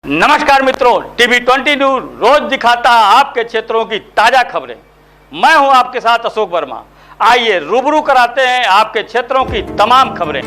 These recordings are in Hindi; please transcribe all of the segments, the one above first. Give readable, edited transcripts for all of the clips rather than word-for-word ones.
नमस्कार मित्रों, टीवी 20 न्यूज रोज दिखाता है आपके क्षेत्रों की ताजा खबरें। मैं हूं आपके साथ अशोक वर्मा। आइए रूबरू कराते हैं आपके क्षेत्रों की तमाम खबरें।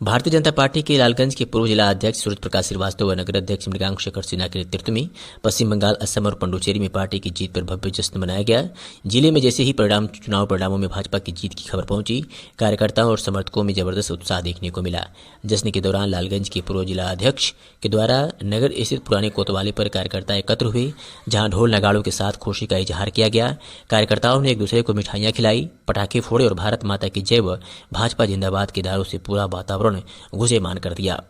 भारतीय जनता पार्टी के लालगंज के पूर्व जिला अध्यक्ष सूरज प्रकाश श्रीवास्तव व नगर अध्यक्ष मृगांक शेखर सिन्हा के नेतृत्व में पश्चिम बंगाल, असम और पुडुचेरी में पार्टी की जीत पर भव्य जश्न मनाया गया। जिले में जैसे ही चुनाव परिणामों में भाजपा की जीत की खबर पहुंची, कार्यकर्ताओं और समर्थकों में जबरदस्त उत्साह देखने को मिला। जश्न के दौरान लालगंज के पूर्व जिला अध्यक्ष के द्वारा नगर स्थित पुराने कोतवाली पर कार्यकर्ता एकत्र हुए, जहां ढोल नगाड़ों के साथ खुशी का इजहार किया गया। कार्यकर्ताओं ने एक दूसरे को मिठाइयां खिलाई, पटाखे फोड़े और भारत माता की जय व भाजपा जिंदाबाद के नारों से पूरा वातावरण गुंजेयमान कर दिया।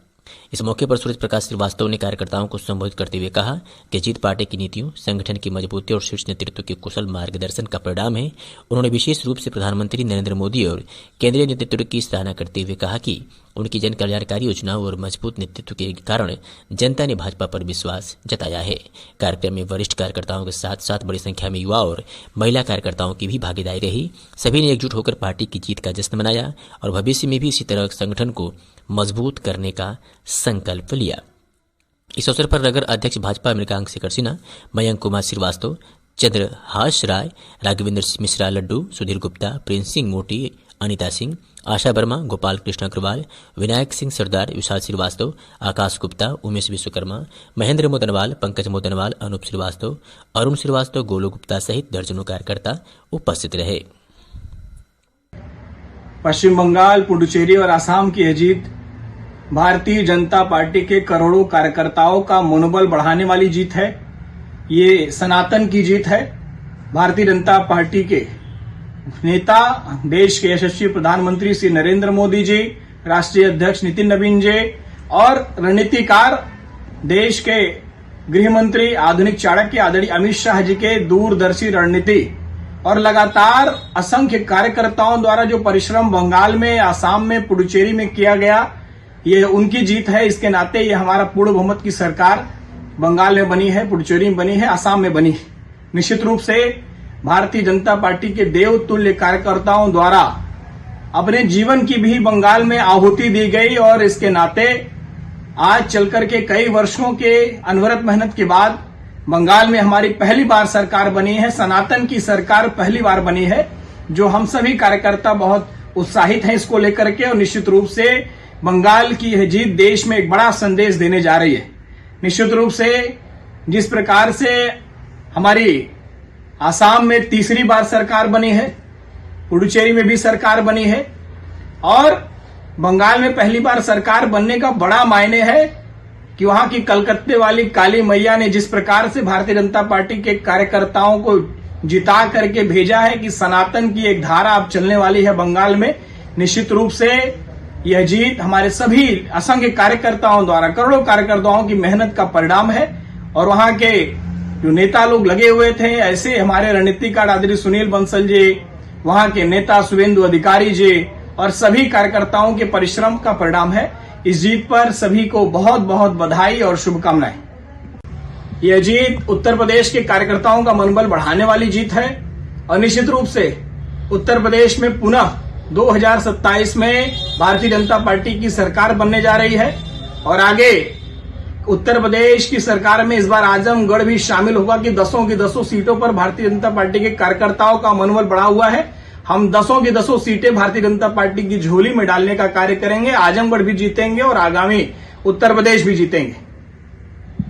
इस मौके पर सूरज प्रकाश श्रीवास्तव ने कार्यकर्ताओं को संबोधित करते हुए कहा कि जीत पार्टी की नीतियों, संगठन की मजबूती और शीर्ष नेतृत्व के कुशल मार्गदर्शन का परिणाम है। उन्होंने विशेष रूप से प्रधानमंत्री नरेंद्र मोदी और केंद्रीय नेतृत्व की सराहना करते हुए कहा कि उनकी जन कल्याणकारी योजनाओं और मजबूत नेतृत्व के कारण जनता ने भाजपा पर विश्वास जताया है। कार्यक्रम में वरिष्ठ कार्यकर्ताओं के साथ साथ बड़ी संख्या में युवा और महिला कार्यकर्ताओं की भी भागीदारी रही। सभी ने एकजुट होकर पार्टी की जीत का जश्न मनाया और भविष्य में भी इसी तरह संगठन को मजबूत करने का संकल्प लिया। इस अवसर पर नगर अध्यक्ष भाजपा मृगांक शेखर सिन्हा, मयंक कुमार श्रीवास्तव, चंद्रहास राय, राघवेंद्र मिश्रा लड्डू, सुधीर गुप्ता, प्रिंस सिंह मोटी, अनिता सिंह, आशा वर्मा, गोपाल कृष्ण अग्रवाल, विनायक सिंह सरदार, विशाल श्रीवास्तव, आकाश गुप्ता, उमेश विश्वकर्मा, महेंद्र मोदनवाल, पंकज मोदनवाल, अनूप श्रीवास्तव, अरुण श्रीवास्तव, गोलू गुप्ता सहित दर्जनों कार्यकर्ता उपस्थित रहे। पश्चिम बंगाल, पुडुचेरी और असम की यह जीत भारतीय जनता पार्टी के करोड़ों कार्यकर्ताओं का मनोबल बढ़ाने वाली जीत है। ये सनातन की जीत है। भारतीय जनता पार्टी के नेता, देश के यशस्वी प्रधानमंत्री श्री नरेंद्र मोदी जी, राष्ट्रीय अध्यक्ष नितिन नवीन जी और रणनीतिकार देश के गृह मंत्री, आधुनिक चाणक्य आदरणीय अमित शाह जी के दूरदर्शी रणनीति और लगातार असंख्य कार्यकर्ताओं द्वारा जो परिश्रम बंगाल में, आसाम में, पुडुचेरी में किया गया, ये उनकी जीत है। इसके नाते ये हमारा पूर्ण बहुमत की सरकार बंगाल में बनी है, पुडुचेरी में बनी है, आसाम में बनी है। निश्चित रूप से भारतीय जनता पार्टी के देवतुल्य कार्यकर्ताओं द्वारा अपने जीवन की भी बंगाल में आहुति दी गई और इसके नाते आज चलकर के कई वर्षों के अनवरत मेहनत के बाद बंगाल में हमारी पहली बार सरकार बनी है। सनातन की सरकार पहली बार बनी है, जो हम सभी कार्यकर्ता बहुत उत्साहित हैं इसको लेकर के। और निश्चित रूप से बंगाल की यह जीत देश में एक बड़ा संदेश देने जा रही है। निश्चित रूप से जिस प्रकार से हमारी आसाम में तीसरी बार सरकार बनी है, पुडुचेरी में भी सरकार बनी है और बंगाल में पहली बार सरकार बनने का बड़ा मायने है कि वहां की कलकत्ते वाली काली मैया ने जिस प्रकार से भारतीय जनता पार्टी के कार्यकर्ताओं को जिता करके भेजा है कि सनातन की एक धारा अब चलने वाली है बंगाल में। निश्चित रूप से यह जीत हमारे सभी असंख्य कार्यकर्ताओं द्वारा, करोड़ों कार्यकर्ताओं की मेहनत का परिणाम है। और वहां के जो नेता लोग लगे हुए थे, ऐसे हमारे रणनीतिकार आदरणीय सुनील बंसल जी, वहां के नेता शुभेंदु अधिकारी जी और सभी कार्यकर्ताओं के परिश्रम का परिणाम है। इस जीत पर सभी को बहुत बहुत बधाई और शुभकामनाएं। यह जीत उत्तर प्रदेश के कार्यकर्ताओं का मनोबल बढ़ाने वाली जीत है और निश्चित रूप से उत्तर प्रदेश में पुनः 2027 में भारतीय जनता पार्टी की सरकार बनने जा रही है और आगे उत्तर प्रदेश की सरकार में इस बार आजमगढ़ भी शामिल होगा कि 10 की 10 सीटों पर भारतीय जनता पार्टी के कार्यकर्ताओं का मनोबल बढ़ा हुआ है। हम 10 की 10 सीटें भारतीय जनता पार्टी की झोली में डालने का कार्य करेंगे। आजमगढ़ भी जीतेंगे और आगामी उत्तर प्रदेश भी जीतेंगे।